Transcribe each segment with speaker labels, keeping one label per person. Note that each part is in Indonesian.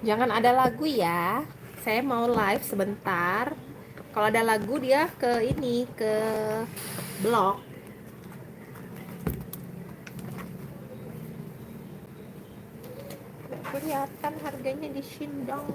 Speaker 1: Jangan ada lagu ya. Saya mau live sebentar. Kalau ada lagu dia ke ini, ke blog. Kelihatan harganya di Shindong.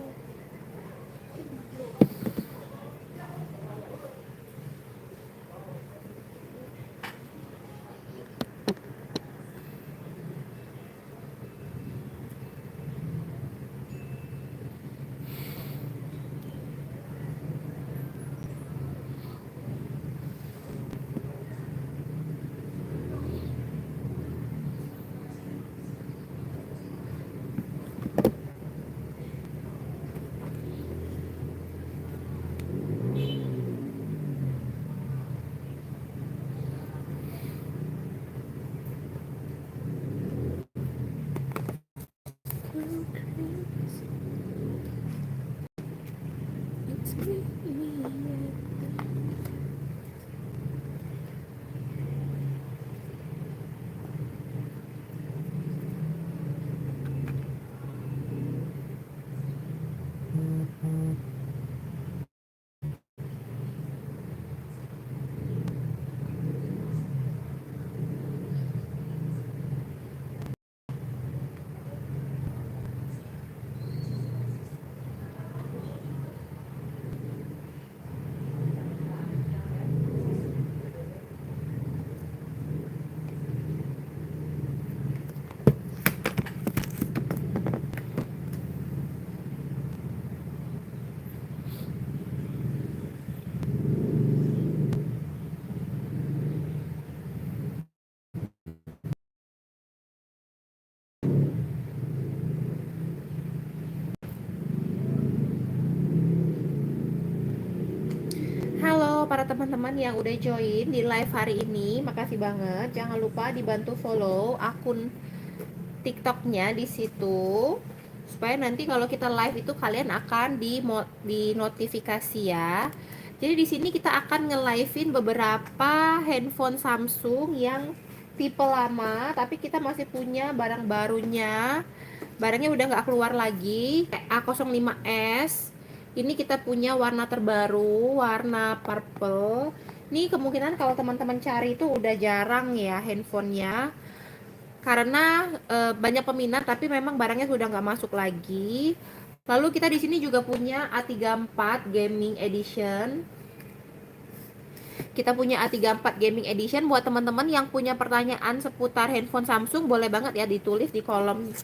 Speaker 1: It's me. Halo para teman-teman yang udah join di live hari ini, makasih banget. Jangan lupa dibantu follow akun TikToknya di situ supaya nanti kalau kita live itu kalian akan di notifikasi ya. Jadi di sini kita akan nge-live-in beberapa handphone Samsung yang tipe lama tapi kita masih punya barang barunya. Barangnya udah nggak keluar lagi. A05s. Ini kita punya warna terbaru, warna purple. Ini kemungkinan kalau teman-teman cari itu udah jarang ya handphonenya karena banyak peminat tapi memang barangnya sudah nggak masuk lagi. Lalu kita di sini juga punya A34 Gaming Edition. Kita punya A34 Gaming Edition. Buat teman-teman yang punya pertanyaan seputar handphone Samsung boleh banget ya ditulis di kolom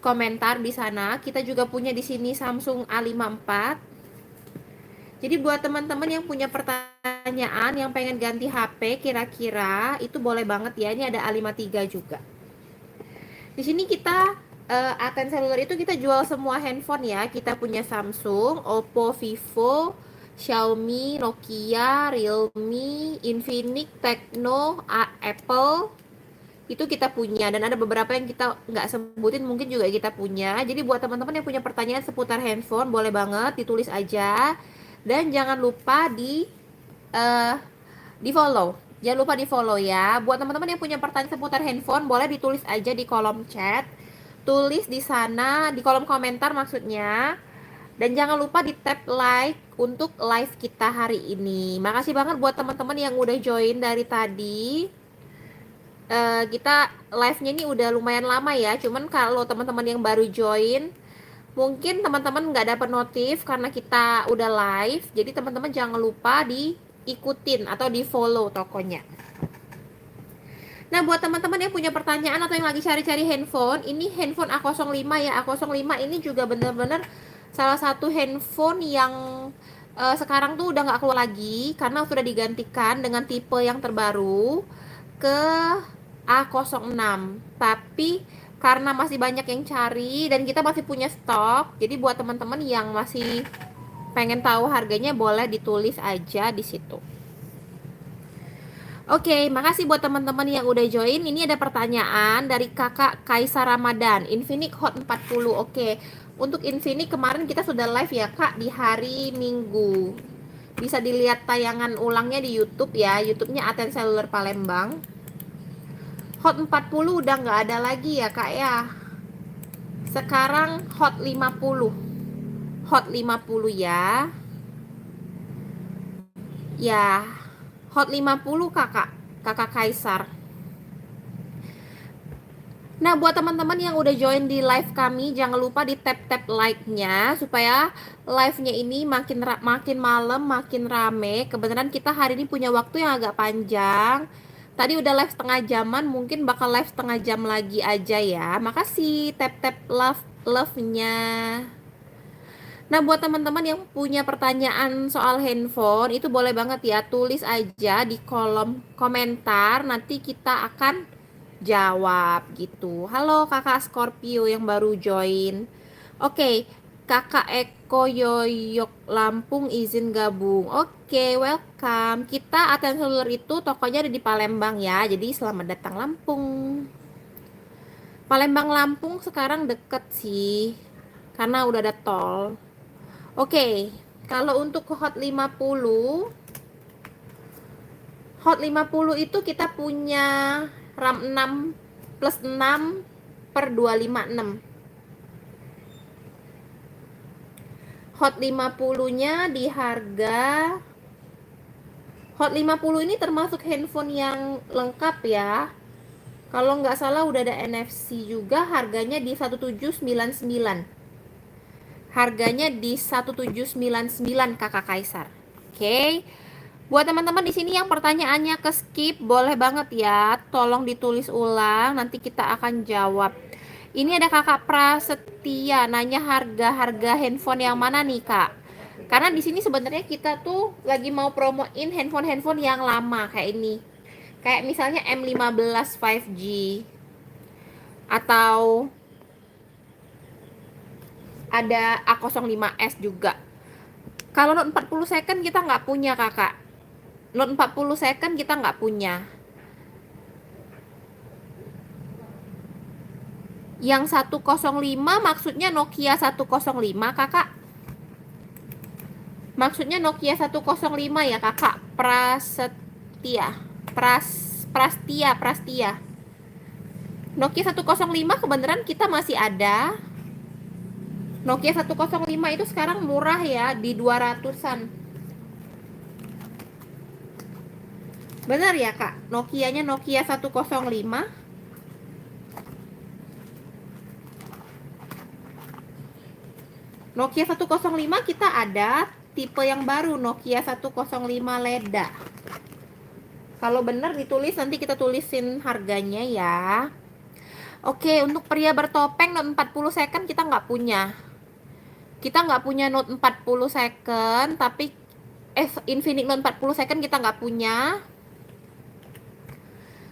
Speaker 1: komentar di sana. Kita juga punya di sini Samsung A54. Jadi buat teman-teman yang punya pertanyaan yang pengen ganti HP kira-kira itu boleh banget ya. Ini ada A53 juga. Di sini kita Aten Seluler itu kita jual semua handphone ya. Kita punya Samsung, Oppo, Vivo, Xiaomi, Nokia, Realme, Infinix, Tecno, Apple. Itu kita punya dan ada beberapa yang kita nggak sebutin mungkin juga kita punya. Jadi buat teman-teman yang punya pertanyaan seputar handphone boleh banget ditulis aja. Dan jangan lupa eh, di follow. Jangan lupa di follow ya. Buat teman-teman yang punya pertanyaan seputar handphone, boleh ditulis aja di kolom chat. Tulis di sana, di kolom komentar maksudnya. Dan jangan lupa di tap like untuk live kita hari ini. Makasih banget buat teman-teman yang udah join dari tadi. Kita live-nya ini udah lumayan lama ya. Cuman kalau teman-teman yang baru join, mungkin teman-teman nggak dapat notif karena kita udah live. Jadi teman-teman jangan lupa diikutin atau di follow tokonya. Nah buat teman-teman yang punya pertanyaan atau yang lagi cari-cari handphone, ini handphone A05 ya. A05 ini juga bener-bener salah satu handphone yang sekarang tuh udah nggak keluar lagi karena sudah digantikan dengan tipe yang terbaru ke A06. Tapi karena masih banyak yang cari dan kita masih punya stok, jadi buat teman-teman yang masih pengen tahu harganya boleh ditulis aja di situ. Oke, makasih buat teman-teman yang udah join. Ini ada pertanyaan dari Kakak Kaisar Ramadan, Infinix Hot 40. Oke, untuk Infinix kemarin kita sudah live ya Kak di hari Minggu. Bisa dilihat tayangan ulangnya di YouTube ya, YouTube-nya Aten Seluler Palembang. Hot 40 udah nggak ada lagi ya Kak ya. Sekarang Hot 50. Hot 50 ya. Ya, Hot 50 kakak. Kakak Kaisar. Nah, buat teman-teman yang udah join di live kami, jangan lupa di tap-tap like-nya supaya live-nya ini makin malam, makin rame. Kebetulan kita hari ini punya waktu yang agak panjang. Tadi udah live setengah jaman, mungkin bakal live setengah jam lagi aja ya. Makasih tap-tap love-nya. Nah, buat teman-teman yang punya pertanyaan soal handphone, itu boleh banget ya, tulis aja di kolom komentar, nanti kita akan jawab gitu. Halo kakak Scorpio yang baru join. Oke, kakak Eko Yoyok Lampung izin gabung. Oke, welcome. Kita Aten Seluler itu tokonya ada di Palembang ya, jadi selamat datang Lampung. Palembang Lampung sekarang deket sih, karena udah ada tol. Oke, kalau untuk Hot 50 itu kita punya RAM 6 plus 6 per 256. Hot 50 nya di harga Hot 50 ini termasuk handphone yang lengkap ya. Kalau nggak salah udah ada NFC juga, harganya di 1799. Harganya di 1799 kakak Kaisar. Oke. Buat teman-teman di sini yang pertanyaannya ke skip, boleh banget ya, tolong ditulis ulang, nanti kita akan jawab. Ini ada kakak Prasetya nanya harga handphone yang mana nih kak? Karena di sini sebenarnya kita tuh lagi mau promoin handphone yang lama kayak ini. Kayak misalnya M15 5G atau ada A05s juga. Kalau Note 40 second kita nggak punya kakak. Note 40 second kita nggak punya. Yang 105 maksudnya Nokia 105 kakak. Maksudnya Nokia 105 ya kakak. Prasetya. Prastia. Nokia 105 kebenaran kita masih ada. Nokia 105 itu sekarang murah ya, di 200-an. Benar ya kak? Nokianya Nokia 105. Nokia 105 kita ada tipe yang baru, Nokia 105 Leda. Kalau benar ditulis, nanti kita tulisin harganya ya. Oke, untuk pria bertopeng Note 40 second kita nggak punya. Kita nggak punya Note 40 second, tapi Infinix Note 40 second kita nggak punya.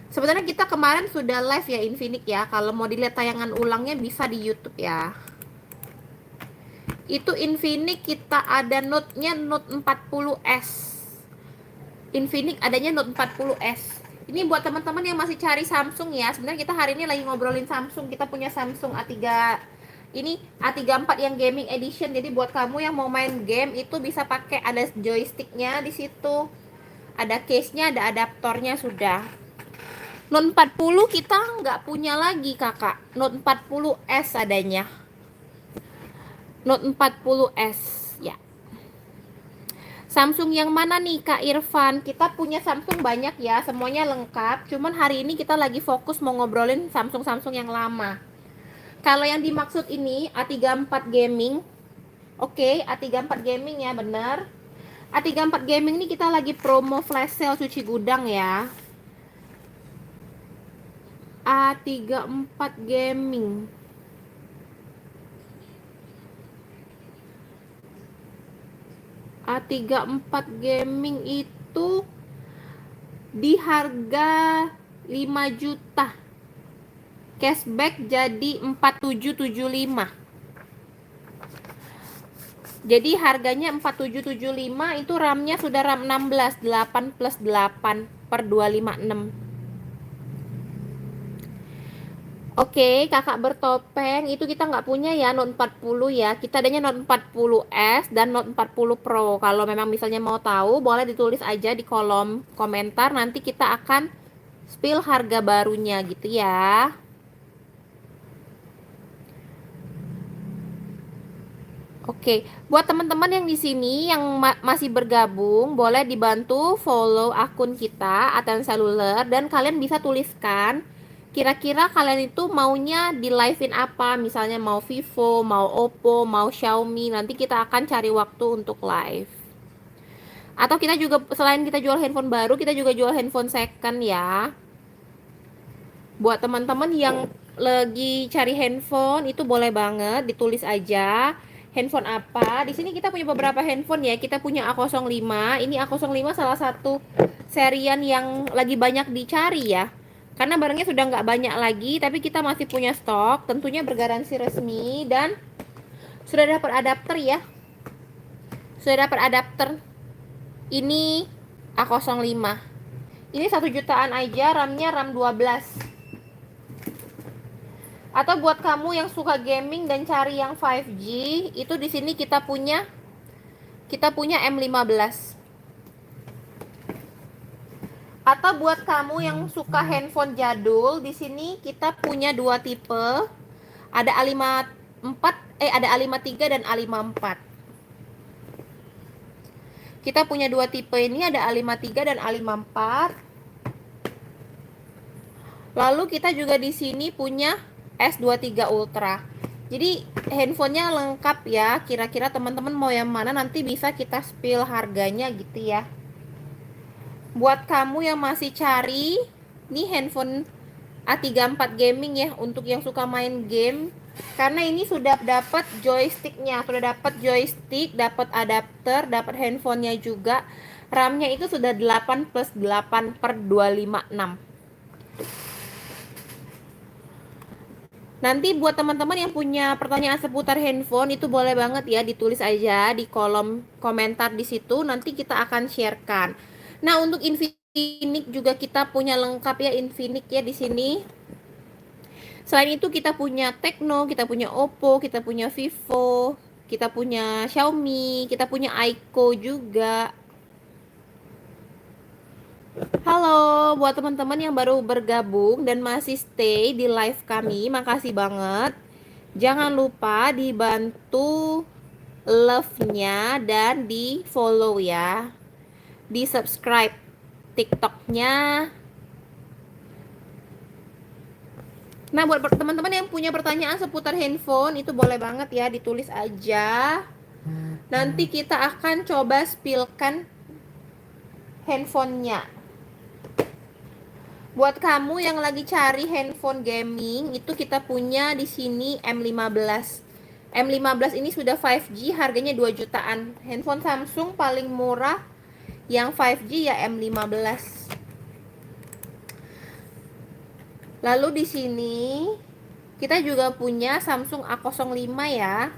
Speaker 1: Sebenarnya kita kemarin sudah live ya Infinix ya. Kalau mau dilihat tayangan ulangnya bisa di YouTube ya. Itu Infinix kita ada Note-nya Note 40S. Infinix adanya Note 40S. Ini buat teman-teman yang masih cari Samsung ya. Sebenarnya kita hari ini lagi ngobrolin Samsung. Kita punya Samsung A3. Ini A34 yang gaming edition. Jadi buat kamu yang mau main game itu bisa pakai, ada joysticknya di situ. Ada case-nya, ada adaptornya sudah. Note 40 kita nggak punya lagi kakak. Note 40S adanya. Note 40S ya. Samsung yang mana nih Kak Irfan? Kita punya Samsung banyak ya, semuanya lengkap. Cuman hari ini kita lagi fokus mau ngobrolin Samsung yang lama. Kalau yang dimaksud ini A34 gaming. Oke, A34 gaming ya, bener. A34 gaming ini kita lagi promo flash sale cuci gudang ya. A34 gaming. A34 gaming itu di harga 5 juta. Cashback jadi 4775. Jadi harganya 4775, itu RAM-nya sudah RAM 16 8 plus 8 per 256. Oke, kakak bertopeng itu kita nggak punya ya Note 40 ya. Kita adanya Note 40S dan Note 40 Pro. Kalau memang misalnya mau tahu, boleh ditulis aja di kolom komentar. Nanti kita akan spill harga barunya gitu ya. Oke, buat teman-teman yang di sini yang masih bergabung, boleh dibantu follow akun kita Atan Seluler dan kalian bisa tuliskan kira-kira kalian itu maunya di live-in apa, misalnya mau Vivo, mau Oppo, mau Xiaomi. Nanti kita akan cari waktu untuk live. Atau kita juga selain kita jual handphone baru, kita juga jual handphone second ya. Buat teman-teman yang lagi cari handphone itu boleh banget ditulis aja handphone apa. Di sini kita punya beberapa handphone ya. Kita punya A05. Ini A05 salah satu serian yang lagi banyak dicari ya. Karena barangnya sudah nggak banyak lagi, tapi kita masih punya stok. Tentunya bergaransi resmi dan sudah dapat adapter ya. Sudah dapat adapter. Ini A05. Ini 1 jutaan aja, RAM-nya RAM 12. Atau buat kamu yang suka gaming dan cari yang 5G, itu di sini kita punya M15. Atau buat kamu yang suka handphone jadul, di sini kita punya 2 tipe. Ada A54, ada A53 dan A54. Kita punya 2 tipe ini, ada A53 dan A54. Lalu kita juga di sini punya S23 Ultra. Jadi handphonenya lengkap ya. Kira-kira teman-teman mau yang mana, nanti bisa kita spill harganya gitu ya. Buat kamu yang masih cari nih handphone A34 gaming ya, untuk yang suka main game, karena ini sudah dapat joysticknya, sudah dapat joystick, dapat adapter, dapat handphonenya juga. RAM-nya itu sudah 8 plus 8 per 256. Nanti buat teman-teman yang punya pertanyaan seputar handphone itu boleh banget ya ditulis aja di kolom komentar di situ, nanti kita akan sharekan. Nah, untuk Infinix juga kita punya lengkap ya, Infinix ya di sini. Selain itu kita punya Tecno, kita punya Oppo, kita punya Vivo, kita punya Xiaomi, kita punya Aiko juga. Halo, buat teman-teman yang baru bergabung dan masih stay di live kami, makasih banget. Jangan lupa dibantu love-nya dan di follow ya. Di subscribe TikTok-nya. Nah, buat teman-teman yang punya pertanyaan seputar handphone, itu boleh banget ya ditulis aja. Nanti kita akan coba spillkan handphonenya. Buat kamu yang lagi cari handphone gaming, itu kita punya di sini M15. M15 ini sudah 5G, harganya 2 jutaan. Handphone Samsung paling murah yang 5G ya M15. Lalu di sini kita juga punya Samsung A05 ya.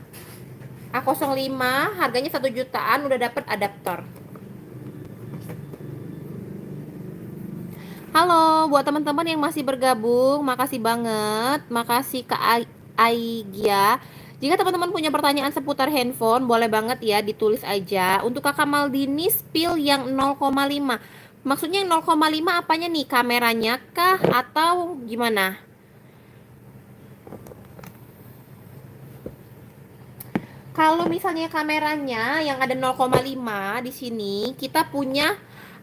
Speaker 1: A05 harganya 1 jutaan, udah dapat adaptor. Halo, buat teman-teman yang masih bergabung, makasih banget. Makasih Kak Aigia. Jika teman-teman punya pertanyaan seputar handphone, boleh banget ya ditulis aja. Untuk Kakak Maldini, spill yang 0,5. Maksudnya yang 0,5 apanya nih? Kameranya kah atau gimana? Kalau misalnya kameranya yang ada 0,5 di sini, kita punya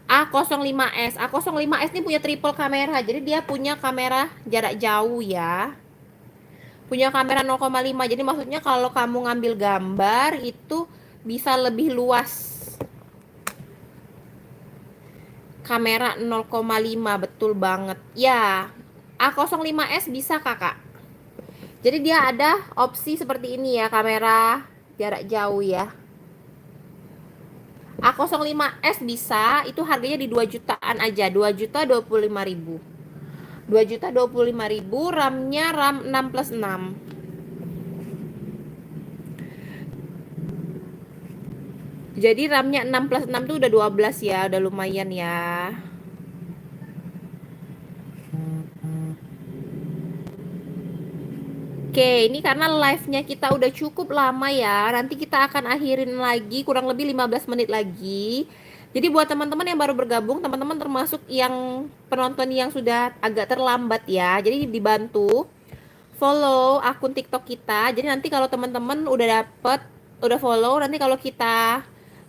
Speaker 1: A05s. A05s ini punya triple kamera. Jadi dia punya kamera jarak jauh ya. Punya kamera 0,5. Jadi maksudnya kalau kamu ngambil gambar itu bisa lebih luas. Kamera 0,5 betul banget. Ya, A05s bisa Kakak. Jadi dia ada opsi seperti ini ya, kamera jarak jauh ya. A05s bisa, itu harganya di 2 jutaan aja, 2.025.000. 2.025.000, RAM-nya RAM 6+6. Jadi RAM-nya 6+6 tuh udah 12 ya, udah lumayan ya. Oke, ini karena live-nya kita udah cukup lama ya. Nanti kita akan akhirin lagi kurang lebih 15 menit lagi. Jadi buat teman-teman yang baru bergabung, teman-teman termasuk yang penonton yang sudah agak terlambat ya. Jadi dibantu follow akun TikTok kita. Jadi nanti kalau teman-teman udah dapet udah follow, nanti kalau kita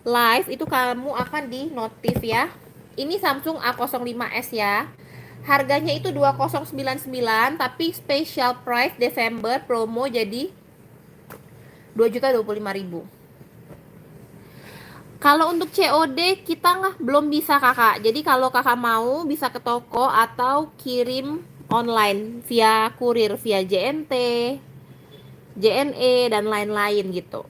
Speaker 1: live itu kamu akan di notif ya. Ini Samsung A05s ya. Harganya itu 2099 tapi special price Desember promo jadi 2.025.000. Kalau untuk COD kita belum bisa kakak. Jadi kalau kakak mau bisa ke toko atau kirim online via kurir via JNT, JNE dan lain-lain gitu.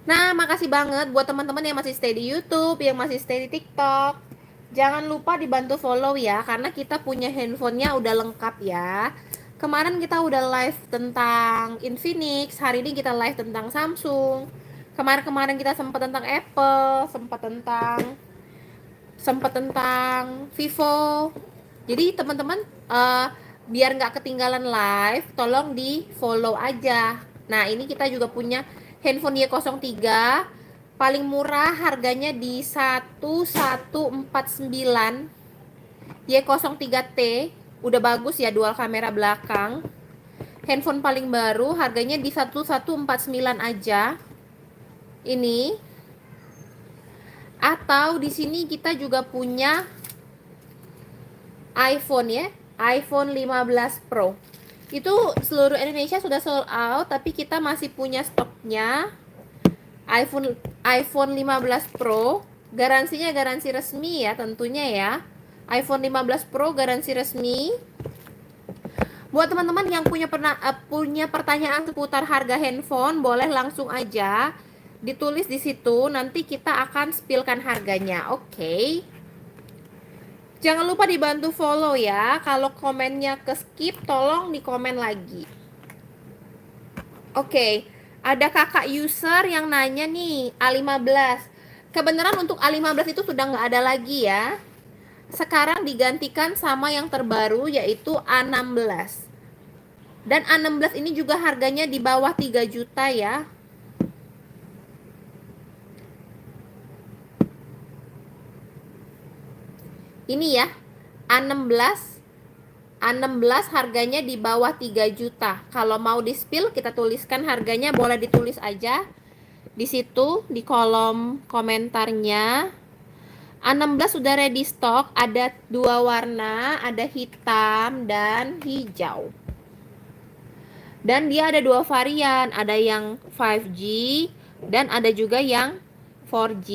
Speaker 1: Nah, makasih banget buat teman-teman yang masih stay di YouTube, yang masih stay di TikTok. Jangan lupa dibantu follow ya, karena kita punya handphonenya udah lengkap ya. Kemarin kita udah live tentang Infinix, hari ini kita live tentang Samsung. Kemarin-kemarin kita sempat tentang Apple, sempat tentang Vivo. Jadi teman-teman biar nggak ketinggalan live, tolong di follow aja. Nah ini kita juga punya handphone Y03 paling murah, harganya di 1149 Y03T, udah bagus ya, dual kamera belakang. Handphone paling baru harganya di 1149 aja. Ini atau di sini kita juga punya iPhone ya, iPhone 15 Pro. Itu seluruh Indonesia sudah sold out, tapi kita masih punya stoknya. iPhone 15 Pro, garansinya garansi resmi ya tentunya ya. iPhone 15 Pro garansi resmi. Buat teman-teman yang punya pertanyaan seputar harga handphone, boleh langsung aja ditulis di situ, nanti kita akan spillkan harganya. Oke. Jangan lupa dibantu follow ya. Kalau komennya ke skip, tolong di komen lagi. Oke, ada kakak user yang nanya nih, A15. Kebenaran untuk A15 itu sudah nggak ada lagi ya. Sekarang digantikan sama yang terbaru yaitu A16. Dan A16 ini juga harganya di bawah 3 juta ya. Ini ya, A16 harganya di bawah 3 juta. Kalau mau di spill kita tuliskan harganya, boleh ditulis aja di situ di kolom komentarnya. A16 sudah ready stock, ada 2 warna, ada hitam dan hijau. Dan dia ada 2 varian, ada yang 5G dan ada juga yang 4G.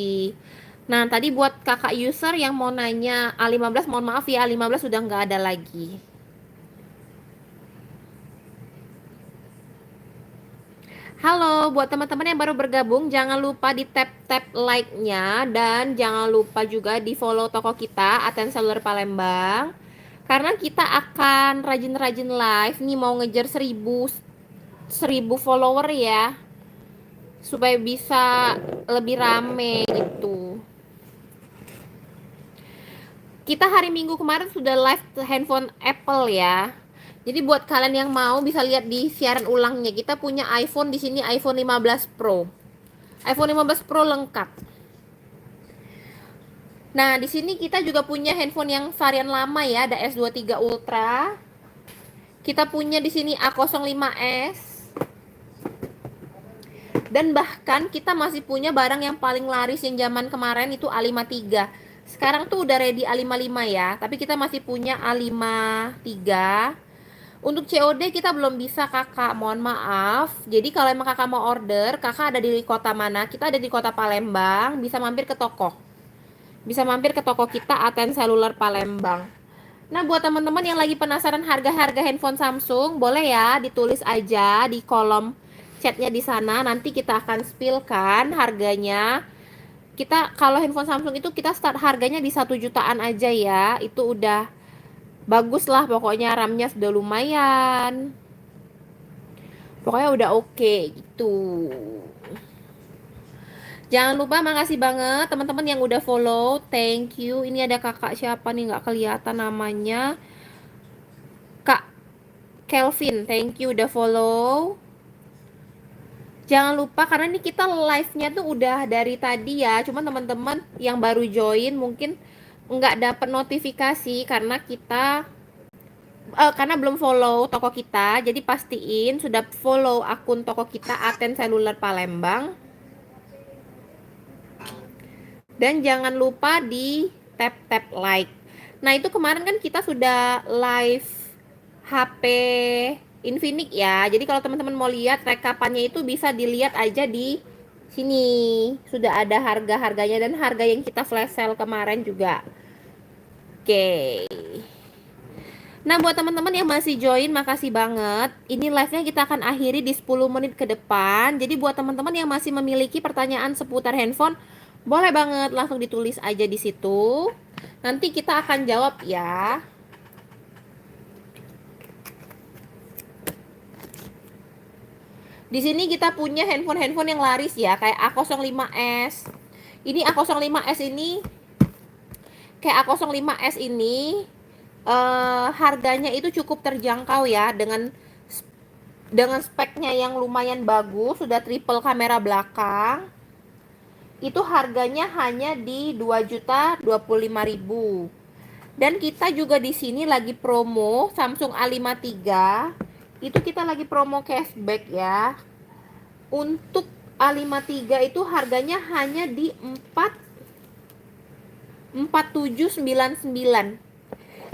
Speaker 1: Nah, tadi buat kakak user yang mau nanya A15, mohon maaf ya, A15 sudah nggak ada lagi. Halo, buat teman-teman yang baru bergabung, jangan lupa di tap-tap like-nya dan jangan lupa juga di follow toko kita, Aten Seluler Palembang. Karena kita akan rajin-rajin live nih, mau ngejar 1000 follower ya, supaya bisa lebih rame gitu. Kita hari Minggu kemarin sudah live handphone Apple ya. Jadi buat kalian yang mau bisa lihat di siaran ulangnya. Kita punya iPhone di sini, iPhone 15 Pro. iPhone 15 Pro lengkap. Nah, di sini kita juga punya handphone yang varian lama ya, ada S23 Ultra. Kita punya di sini A05s. Dan bahkan kita masih punya barang yang paling laris yang zaman kemarin itu A53. Sekarang tuh udah ready A55 ya, tapi kita masih punya A53. Untuk COD kita belum bisa kakak, mohon maaf. Jadi kalau emang kakak mau order, kakak ada di kota mana? Kita ada di kota Palembang, bisa mampir ke toko. Bisa mampir ke toko kita, Aten Seluler Palembang. Nah, buat teman-teman yang lagi penasaran harga-harga handphone Samsung, boleh ya ditulis aja di kolom chatnya di sana. Nanti kita akan spillkan harganya. Kita kalau handphone Samsung itu kita start harganya di 1 jutaan aja ya. Itu udah bagus lah, pokoknya RAM-nya sudah lumayan, pokoknya udah oke gitu. Jangan lupa, makasih banget teman-teman yang udah follow, thank you. Ini ada kakak siapa nih, nggak kelihatan namanya, Kak Kelvin, thank you udah follow. Jangan lupa, karena ini kita live-nya tuh udah dari tadi ya, cuma teman-teman yang baru join mungkin nggak dapat notifikasi karena kita karena belum follow toko kita. Jadi pastiin sudah follow akun toko kita Aten Seluler Palembang. Dan jangan lupa di tap like. Nah, itu kemarin kan kita sudah live HP Infinix ya. Jadi kalau teman-teman mau lihat rekapannya itu bisa dilihat aja di sini. Sudah ada harga-harganya dan harga yang kita flash sale kemarin juga. Oke. Nah, buat teman-teman yang masih join, makasih banget. Ini live-nya kita akan akhiri di 10 menit ke depan. Jadi buat teman-teman yang masih memiliki pertanyaan seputar handphone, boleh banget langsung ditulis aja di situ. Nanti kita akan jawab ya. Di sini kita punya handphone-handphone yang laris ya, kayak A05s. Ini A05s ini, kayak A05s ini harganya itu cukup terjangkau ya, dengan speknya yang lumayan bagus, sudah triple kamera belakang. Itu harganya hanya di 2.025.000. Dan kita juga di sini lagi promo Samsung A53. Itu kita lagi promo cashback ya. Untuk A53 itu harganya hanya di 4799.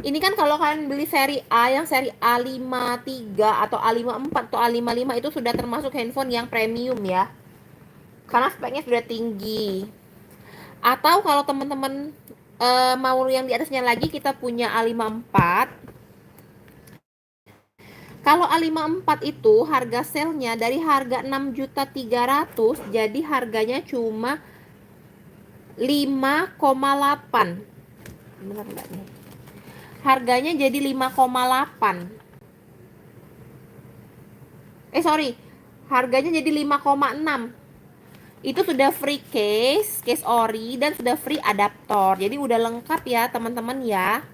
Speaker 1: Ini kan kalau kalian beli seri A, yang seri A53 atau A54 atau A55 itu sudah termasuk handphone yang premium ya. Karena speknya sudah tinggi. Atau kalau teman-teman mau yang di atasnya lagi, kita punya A54. Kalau A54 itu harga sale-nya dari harga 6.300.000 jadi harganya cuma 5,8. Benar enggak nih? Harganya jadi 5,8. Sorry, harganya jadi 5,6. Itu sudah free case ori, dan sudah free adaptor. Jadi udah lengkap ya teman-teman ya.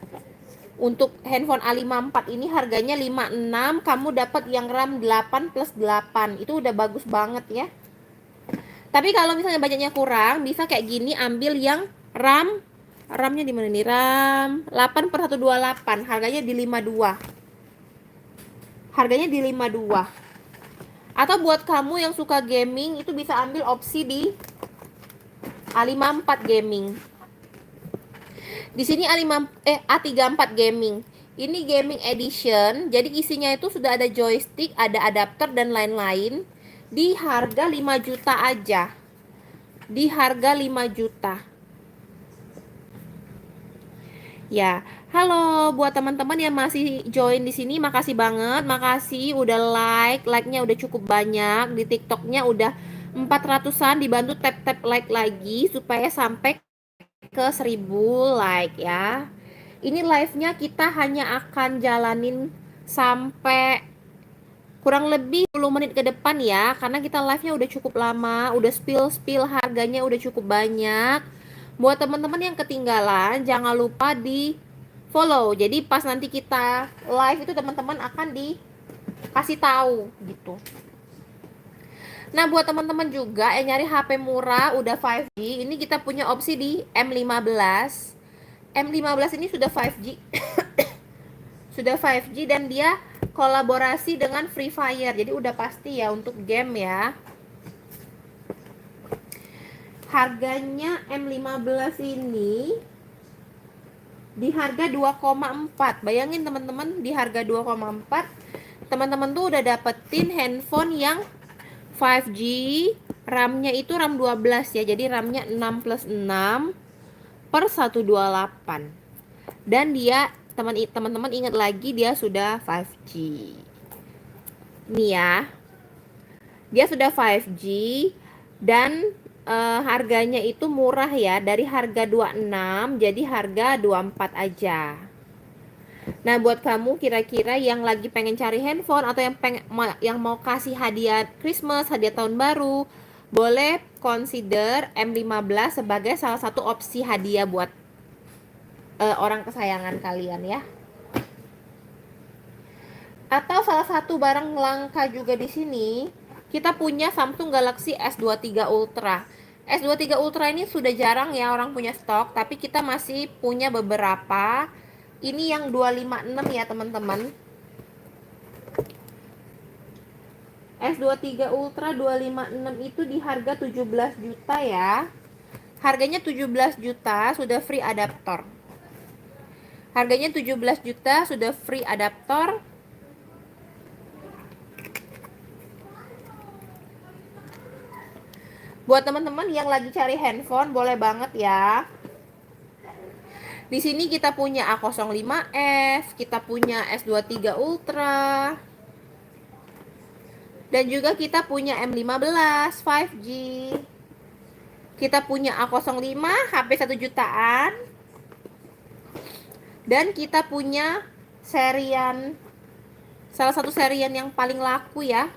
Speaker 1: Untuk handphone A54 ini harganya 56, kamu dapat yang RAM 8 plus 8. Itu udah bagus banget ya. Tapi kalau misalnya budgetnya kurang, bisa kayak gini, ambil yang RAM-nya di mana nih? RAM 8/128, harganya di 52. Harganya di 52. Atau buat kamu yang suka gaming, itu bisa ambil opsi di A54 gaming. Di sini A34 gaming. Ini gaming edition. Jadi isinya itu sudah ada joystick, ada adapter dan lain-lain. Di harga 5 juta aja. Di harga 5 juta. Ya, halo buat teman-teman yang masih join di sini, makasih banget, makasih udah like-nya udah cukup banyak, di TikToknya udah 400-an, dibantu tap like lagi supaya sampai ke 1000 like ya. Ini live-nya kita hanya akan jalanin sampai kurang lebih 10 menit ke depan ya, karena kita live-nya udah cukup lama, udah spill harganya udah cukup banyak. Buat teman-teman yang ketinggalan, jangan lupa di follow. Jadi pas nanti kita live itu teman-teman akan dikasih tahu gitu. Nah, buat teman-teman juga yang nyari HP murah udah 5G, ini kita punya opsi di M15. M15 ini sudah 5G. Sudah 5G dan dia kolaborasi dengan Free Fire. Jadi udah pasti ya untuk game ya. Harganya M15 ini di harga 2,4. Bayangin teman-teman, di harga 2,4 teman-teman tuh udah dapetin handphone yang 5G, RAM-nya itu RAM 12 ya. Jadi RAM-nya 6 plus 6 per 128. Dan dia teman-teman ingat lagi, dia sudah 5G. Nih ya. Dia sudah 5G dan harganya itu murah ya, dari harga 26 jadi harga 24 aja. Nah, buat kamu kira-kira yang lagi pengen cari handphone atau yang mau kasih hadiah Christmas, hadiah tahun baru, boleh consider M15 sebagai salah satu opsi hadiah buat orang kesayangan kalian ya. Atau salah satu barang langka juga di sini, kita punya Samsung Galaxy S23 Ultra. S23 Ultra ini sudah jarang ya orang punya stok, tapi kita masih punya beberapa. Ini yang 256 ya teman-teman. S23 Ultra 256 itu di harga 17 juta ya. Harganya 17 juta sudah free adaptor. Harganya 17 juta sudah free adaptor. Buat teman-teman yang lagi cari handphone boleh banget ya. Di sini kita punya A05s, kita punya S23 Ultra. Dan juga kita punya M15 5G. Kita punya A05 HP 1 jutaan. Dan kita punya serian, salah satu serian yang paling laku ya,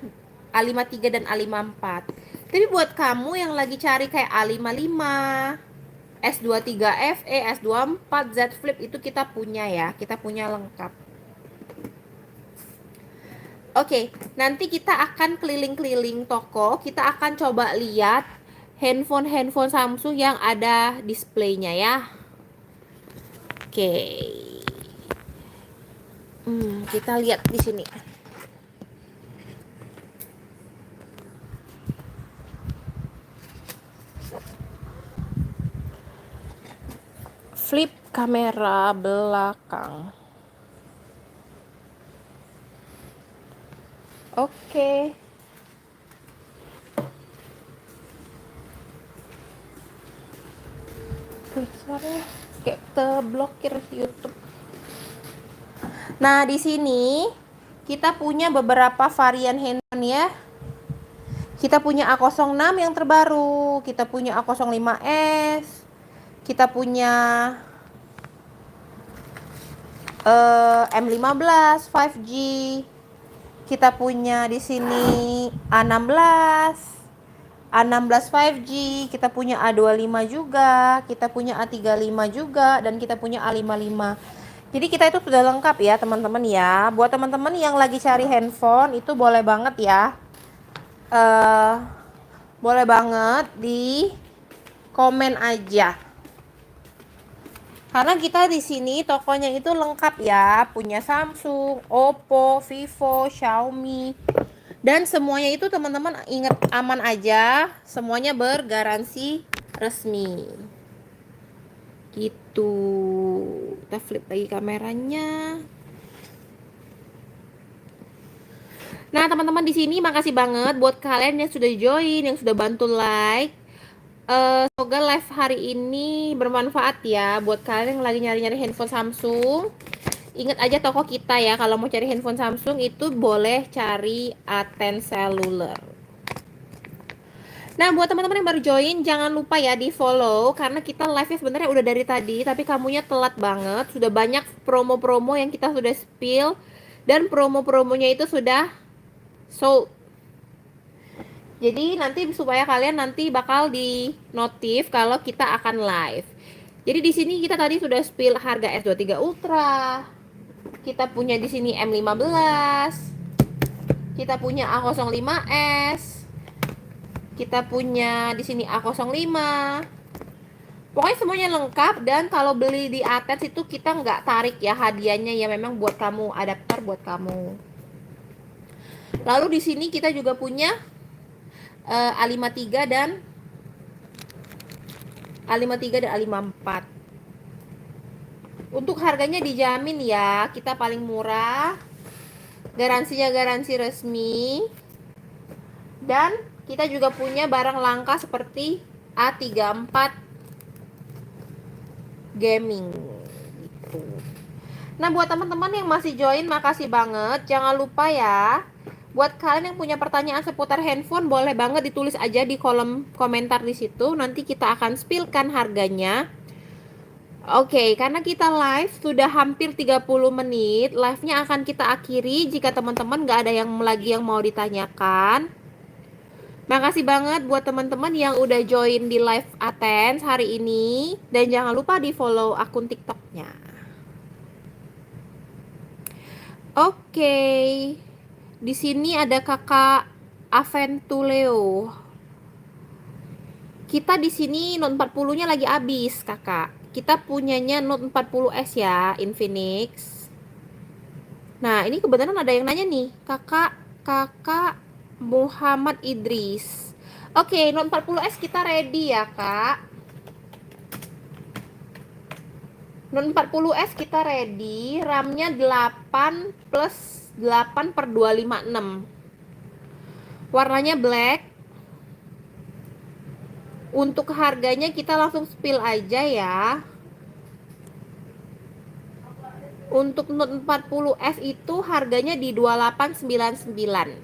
Speaker 1: A53 dan A54. Tapi buat kamu yang lagi cari kayak A55, S23 FE, S24, Z Flip itu kita punya ya, kita punya lengkap. Oke, nanti kita akan keliling-keliling toko, kita akan coba lihat handphone Samsung yang ada displaynya ya. Oke. Kita lihat di sini. Flip kamera belakang. Oke. Suaranya kayak terblokir YouTube. Nah, di sini kita punya beberapa varian handphone ya. Kita punya A06 yang terbaru, kita punya A05s, kita punya M15 5G, kita punya di sini A16 5G, kita punya A25 juga, kita punya A35 juga, dan kita punya A55. Jadi kita itu sudah lengkap ya teman-teman ya. Buat teman-teman yang lagi cari handphone itu boleh banget ya. Boleh banget di komen aja. Karena kita di sini tokonya itu lengkap ya, punya Samsung, Oppo, Vivo, Xiaomi. Dan semuanya itu teman-teman ingat aman aja, semuanya bergaransi resmi. Gitu. Kita flip lagi kameranya. Nah, teman-teman di sini makasih banget buat kalian yang sudah join, yang sudah bantu like. Semoga live hari ini bermanfaat ya buat kalian yang lagi nyari-nyari handphone Samsung. Ingat aja toko kita ya, kalau mau cari handphone Samsung itu boleh cari Aten Cellular. Nah, buat teman-teman yang baru join, jangan lupa ya di follow, karena kita live-nya sebenarnya udah dari tadi, tapi kamunya telat banget. Sudah banyak promo-promo yang kita sudah spill, dan promo-promonya itu sudah sold. Jadi nanti supaya kalian nanti bakal di notif kalau kita akan live. Jadi di sini kita tadi sudah spill harga S23 Ultra. Kita punya di sini M15. Kita punya A05s. Kita punya di sini A05. Pokoknya semuanya lengkap, dan kalau beli di Ates itu kita nggak tarik ya hadiahnya ya, memang buat kamu, adapter buat kamu. Lalu di sini kita juga punya A53 dan A54. Untuk harganya dijamin ya, kita paling murah. Garansinya garansi resmi. Dan kita juga punya barang langka seperti A34 gaming gitu. Nah, buat teman-teman yang masih join, makasih banget. Jangan lupa ya, buat kalian yang punya pertanyaan seputar handphone, boleh banget ditulis aja di kolom komentar di situ. Nanti kita akan spillkan harganya. Oke, karena kita live sudah hampir 30 menit, live-nya akan kita akhiri jika teman-teman gak ada yang lagi yang mau ditanyakan. Makasih banget buat teman-teman yang udah join di live Athens hari ini, dan jangan lupa di follow akun TikToknya. Oke, di sini ada kakak Aventuleo. Kita di sini Note 40-nya lagi habis, Kakak. Kita punyanya Note 40S ya, Infinix. Nah, ini kebetulan ada yang nanya nih, Kakak Muhammad Idris. Oke, Note 40S kita ready ya, Kak. Note 40S kita ready, RAM-nya 8 plus 8 per 256. Warnanya black. Untuk harganya kita langsung spill aja ya. Untuk Note 40S itu harganya di 2899.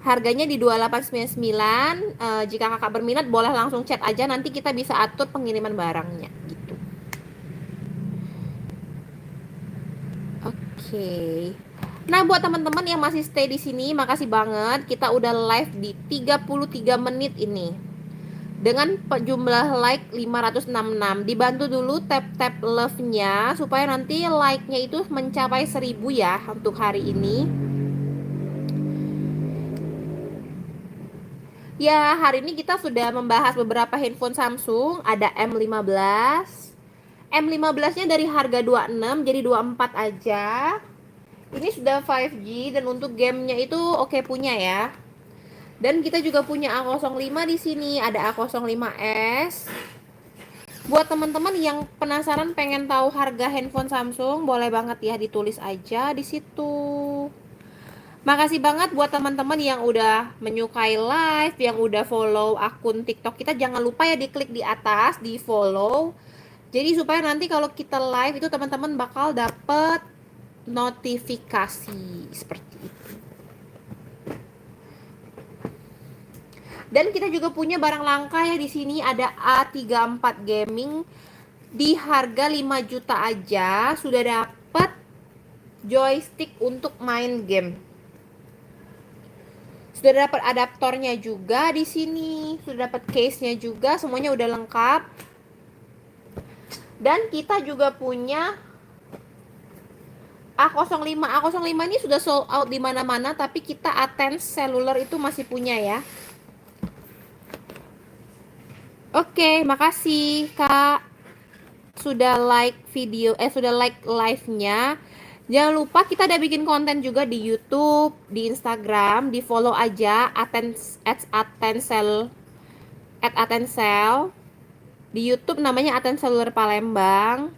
Speaker 1: Harganya di 2899. Jika kakak berminat boleh langsung chat aja, nanti kita bisa atur pengiriman barangnya gitu. Oke. Nah, buat teman-teman yang masih stay di sini, makasih banget. Kita udah live di 33 menit ini. Dengan jumlah like 566. Dibantu dulu tap-tap love-nya supaya nanti like-nya itu mencapai 1000 ya untuk hari ini. Ya, hari ini kita sudah membahas beberapa handphone Samsung. Ada M15. M15-nya dari harga 26 jadi 24 aja. Ini sudah 5G dan untuk gamenya itu oke punya ya. Dan kita juga punya A05 di sini, ada A05s. Buat teman-teman yang penasaran pengen tahu harga handphone Samsung, boleh banget ya ditulis aja di situ. Makasih banget buat teman-teman yang udah menyukai live, yang udah follow akun TikTok kita. Jangan lupa ya diklik di atas, di follow. Jadi supaya nanti kalau kita live itu teman-teman bakal dapet notifikasi seperti itu. Dan kita juga punya barang langka ya di sini, ada A34 Gaming di harga 5 juta aja sudah dapat joystick untuk main game. Sudah dapat adaptornya juga di sini, sudah dapat case-nya juga, semuanya udah lengkap. Dan kita juga punya A05. A05 ini sudah sold out di mana-mana, tapi kita Athens Cellular itu masih punya ya. Oke, makasih Kak. Sudah like video, sudah like live-nya. Jangan lupa kita ada bikin konten juga di YouTube, di Instagram, di follow aja @Athensel. Di YouTube namanya Athensel Palembang.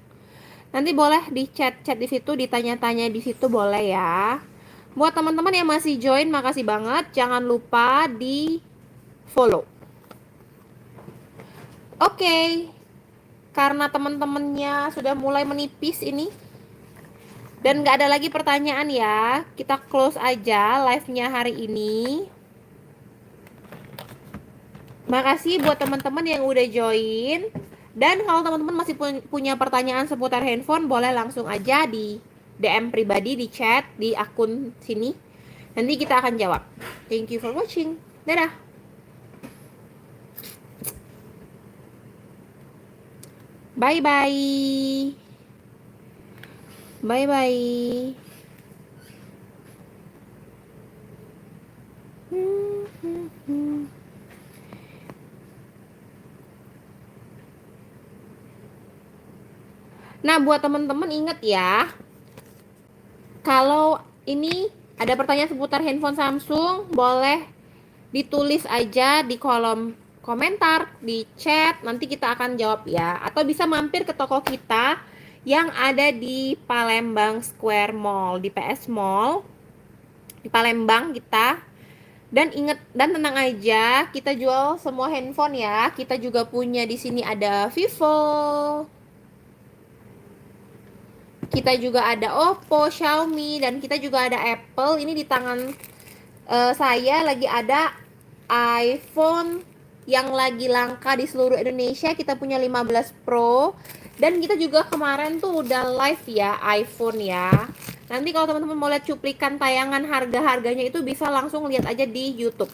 Speaker 1: Nanti boleh di chat-chat di situ, ditanya-tanya di situ boleh ya. Buat teman-teman yang masih join, makasih banget. Jangan lupa di follow. Oke. Karena teman-temannya sudah mulai menipis ini dan nggak ada lagi pertanyaan ya, kita close aja live-nya hari ini. Makasih buat teman-teman yang udah join. Dan kalau teman-teman masih punya pertanyaan seputar handphone, boleh langsung aja di DM pribadi, di chat, di akun sini. Nanti kita akan jawab. Thank you for watching. Dadah. Bye-bye. Bye-bye. Nah, buat teman-teman inget ya, kalau ini ada pertanyaan seputar handphone Samsung, boleh ditulis aja di kolom komentar, di chat, nanti kita akan jawab ya. Atau bisa mampir ke toko kita yang ada di Palembang Square Mall, di PS Mall, di Palembang kita. Dan inget, dan tenang aja, kita jual semua handphone ya. Kita juga punya di sini ada Vivo, kita juga ada Oppo, Xiaomi, dan kita juga ada Apple. Ini di tangan saya lagi ada iPhone yang lagi langka di seluruh Indonesia. Kita punya 15 Pro. Dan kita juga kemarin tuh udah live ya iPhone ya. Nanti kalau teman-teman mau lihat cuplikan tayangan harga-harganya itu bisa langsung lihat aja di YouTube.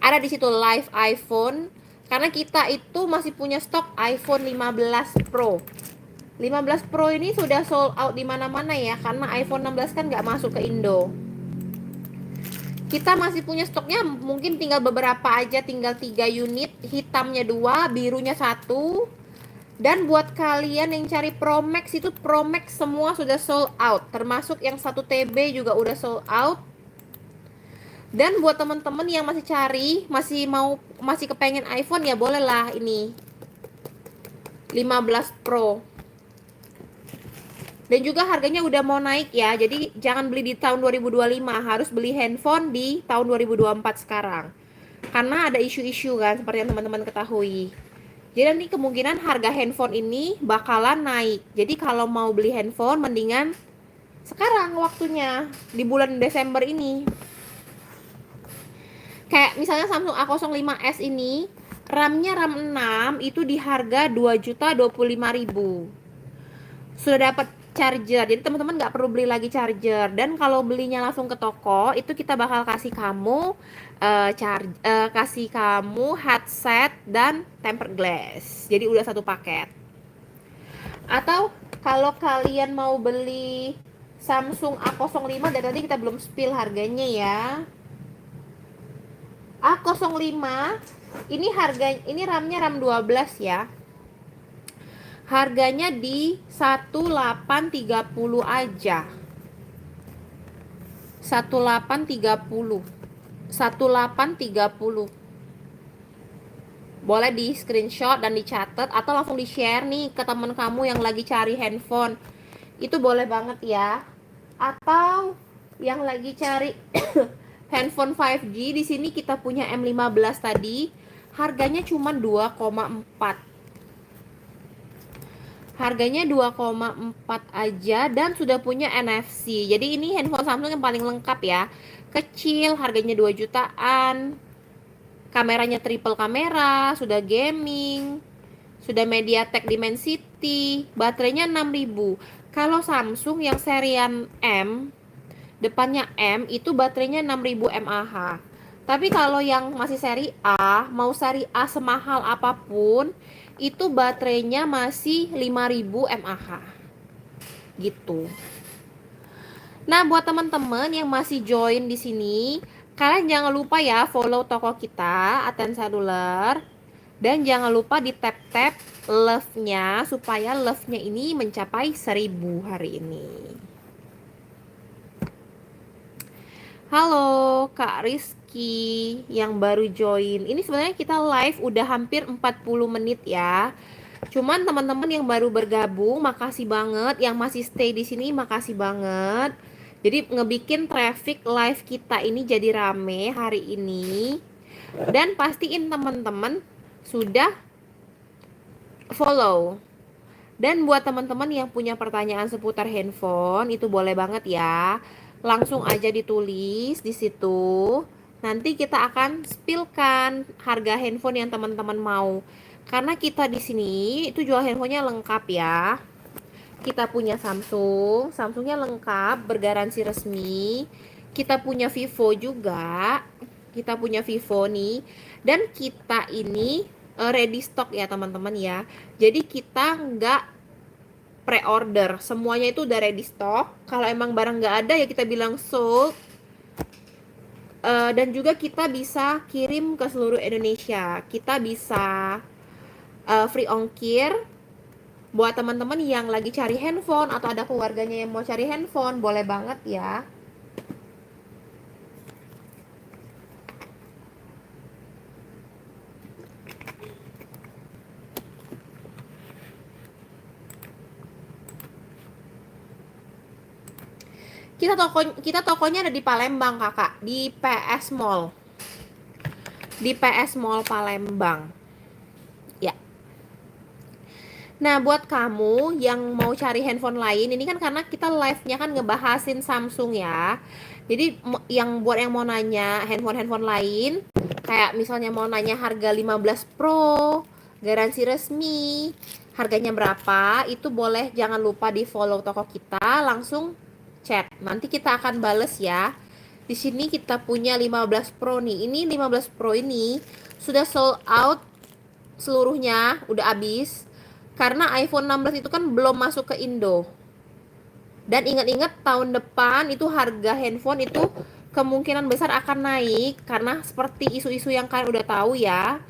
Speaker 1: Ada di situ live iPhone. Karena kita itu masih punya stok iPhone 15 Pro. 15 Pro ini sudah sold out di mana-mana ya, karena iPhone 16 kan nggak masuk ke Indo. Kita masih punya stoknya, mungkin tinggal beberapa aja, tinggal 3 unit, hitamnya 2, birunya 1. Dan buat kalian yang cari Pro Max, itu Pro Max semua sudah sold out, termasuk yang 1 TB juga udah sold out. Dan buat teman-teman yang masih cari, masih kepengen iPhone, ya bolehlah ini 15 Pro. Dan juga harganya udah mau naik ya. Jadi jangan beli di tahun 2025, harus beli handphone di tahun 2024 sekarang. Karena ada isu-isu kan, seperti yang teman-teman ketahui. Jadi nanti kemungkinan harga handphone ini bakalan naik. Jadi kalau mau beli handphone, mendingan sekarang waktunya, di bulan Desember ini. Kayak misalnya Samsung A05s ini, RAM-nya RAM 6 itu di harga 2.025.000. Sudah dapat charger, jadi teman-teman nggak perlu beli lagi charger. Dan kalau belinya langsung ke toko, itu kita bakal kasih kamu kasih kamu headset dan tempered glass. Jadi udah satu paket. Atau kalau kalian mau beli Samsung A05, dan tadi kita belum spill harganya ya. A05 ini ini RAM-nya RAM 12 ya. Harganya di 1830 aja. 1830. 1830. Boleh di screenshot dan dicatat, atau langsung di share nih ke teman kamu yang lagi cari handphone. Itu boleh banget ya. Atau yang lagi cari handphone 5G, di sini kita punya M15 tadi. Harganya cuma 2,4. Harganya 2,4 aja dan sudah punya NFC. Jadi ini handphone Samsung yang paling lengkap ya. Kecil, harganya 2 jutaan. Kameranya triple kamera, sudah gaming, sudah MediaTek Dimensity, baterainya 6000. Kalau Samsung yang serian M, depannya M, itu baterainya 6000 mAh. Tapi kalau yang masih seri A, mau seri A semahal apapun, itu baterainya masih 5000 mAh gitu. Nah, buat teman-teman yang masih join di sini, kalian jangan lupa ya follow toko kita Aten Seluler, dan jangan lupa di tap-tap love-nya supaya love-nya ini mencapai 1000 hari ini. Halo Kak Rizky yang baru join. Ini sebenarnya kita live udah hampir 40 menit ya. Cuman teman-teman yang baru bergabung, makasih banget. Yang masih stay di sini, makasih banget. Jadi ngebikin traffic live kita ini jadi rame hari ini. Dan pastiin teman-teman sudah follow. Dan buat teman-teman yang punya pertanyaan seputar handphone, itu boleh banget ya. Langsung aja ditulis di situ. Nanti kita akan spillkan harga handphone yang teman-teman mau. Karena kita di sini itu jual handphonenya lengkap ya. Kita punya Samsung, Samsungnya lengkap, bergaransi resmi. Kita punya Vivo juga. Kita punya Vivo nih. Dan kita ini ready stock ya teman-teman ya. Jadi kita nggak pre-order, semuanya itu udah ready stock. Kalau emang barang nggak ada ya kita bilang sold. Dan juga kita bisa kirim ke seluruh Indonesia. Kita bisa free ongkir. Buat teman-teman yang lagi cari handphone atau ada keluarganya yang mau cari handphone, boleh banget ya. Kita tokonya ada di Palembang kakak, di PS Mall. Di PS Mall Palembang. Ya. Nah, buat kamu yang mau cari handphone lain, ini kan karena kita live-nya kan ngebahasin Samsung ya. Jadi buat yang mau nanya handphone-handphone lain, kayak misalnya mau nanya harga 15 Pro, garansi resmi, harganya berapa, itu boleh, jangan lupa di follow toko kita, langsung chat. Nanti kita akan bales ya. Di sini kita punya 15 Pro nih. Ini 15 Pro ini sudah sold out seluruhnya, udah habis. Karena iPhone 16 itu kan belum masuk ke Indo. Dan ingat-ingat tahun depan itu harga handphone itu kemungkinan besar akan naik karena seperti isu-isu yang kalian udah tahu ya.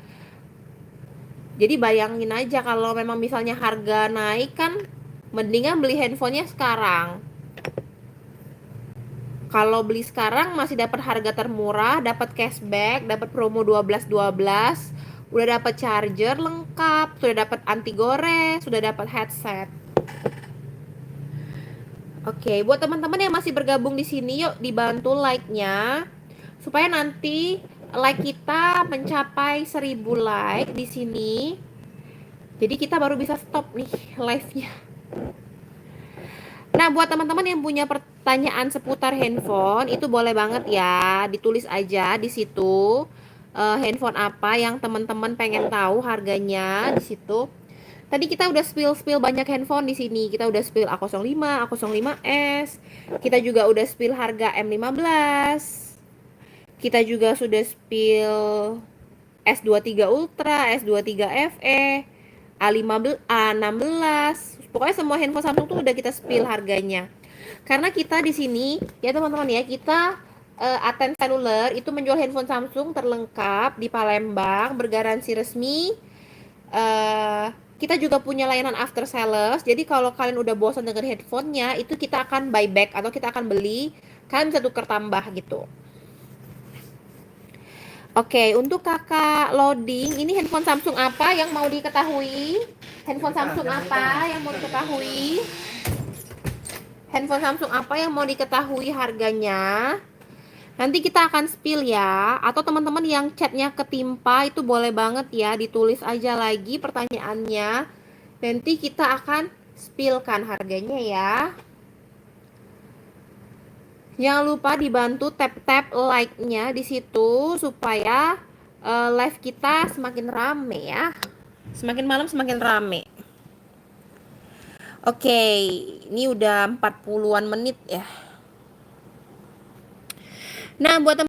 Speaker 1: Jadi bayangin aja kalau memang misalnya harga naik kan mendingan beli handphonenya sekarang. Kalau beli sekarang masih dapat harga termurah, dapat cashback, dapat promo 12 udah dapat charger lengkap, sudah dapat anti gores, sudah dapat headset. Oke, buat teman-teman yang masih bergabung di sini, yuk dibantu like-nya supaya nanti like kita mencapai 1000 like di sini. Jadi kita baru bisa stop nih live-nya. Nah, buat teman-teman yang punya pertanyaan seputar handphone, itu boleh banget ya, ditulis aja di situ. Handphone apa yang teman-teman pengen tahu harganya di situ. Tadi kita udah spill banyak handphone di sini. Kita udah spill A05, A05s. Kita juga udah spill harga M15. Kita juga sudah spill S23 Ultra, S23 FE, A15, A16. Pokoknya semua handphone Samsung tuh udah kita spill harganya. Karena kita di sini ya teman-teman ya, kita Aten Seluler itu menjual handphone Samsung terlengkap di Palembang, bergaransi resmi. Kita juga punya layanan after sales. Jadi kalau kalian udah bosan dengan headphonenya, itu kita akan buyback atau kita akan beli. Kalian bisa tukar tambah gitu. Oke, untuk kakak loading, ini handphone Samsung apa yang mau diketahui? Handphone Samsung apa yang mau diketahui? Handphone Samsung apa yang mau diketahui harganya? Nanti kita akan spill ya. Atau teman-teman yang chatnya ketimpa itu boleh banget ya, ditulis aja lagi pertanyaannya. Nanti kita akan spillkan harganya ya. Jangan lupa dibantu tap-tap like-nya di situ supaya live kita semakin rame ya. Semakin malam semakin rame. Oke, ini udah 40-an menit ya. Nah, buat